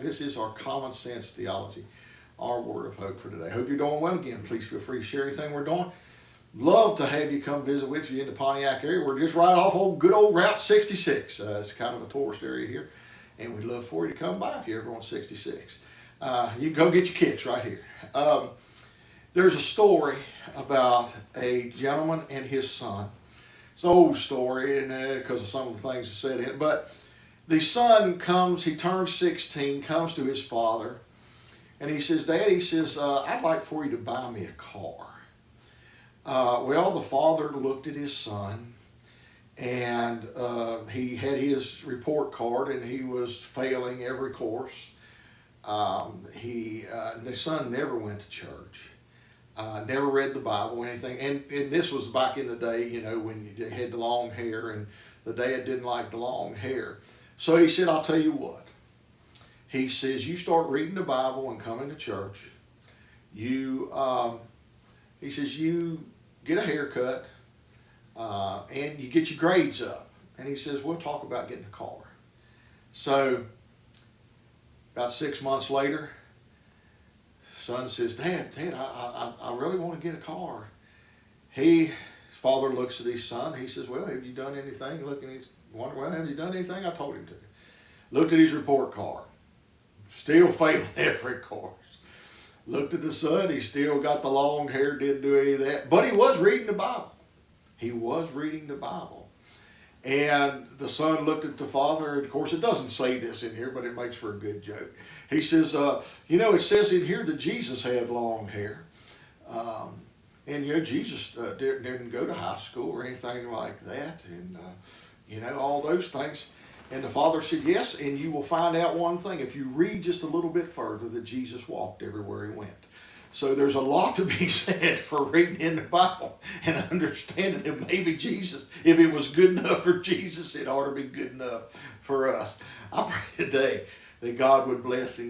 This is our Common Sense Theology, our word of hope for today. Hope you're doing well again. Please feel free to share anything we're doing. Love to have you come visit with you in the Pontiac area. We're just right off good old Route 66. It's kind of a tourist area here, and we'd love for you to come by if you're ever on 66. You can go get your kicks right here. There's a story about a gentleman and his son. It's an old story, and because of some of the things that said in it, but the son comes, he turns 16, comes to his father, and he says, Dad, he says, I'd like for you to buy me a car. Well, the father looked at his son, and he had his report card, and he was failing every course. The son never went to church, never read the Bible, anything. And this was back in the day, you know, when you had the long hair, and the dad didn't like the long hair. So he said, I'll tell you what. He says, you start reading the Bible and coming to church. He says, you get a haircut, and you get your grades up. And he says, we'll talk about getting a car. So about 6 months later, son says, Dad, I really want to get a car. His father looks at his son. He says, well, have you done anything? Have you done anything? I told him to. Looked at his report card. Still failing every course. Looked at the son. He still got the long hair, didn't do any of that. But he was reading the Bible. He was reading the Bible. And the son looked at the father, and of course it doesn't say this in here, but it makes for a good joke. He says, it says in here that Jesus had long hair. And Jesus didn't go to high school or anything like that. And, all those things. And the father said, yes, and you will find out one thing. If you read just a little bit further, that Jesus walked everywhere he went. So there's a lot to be said for reading in the Bible and understanding that maybe Jesus, if it was good enough for Jesus, it ought to be good enough for us. I pray today that God would bless and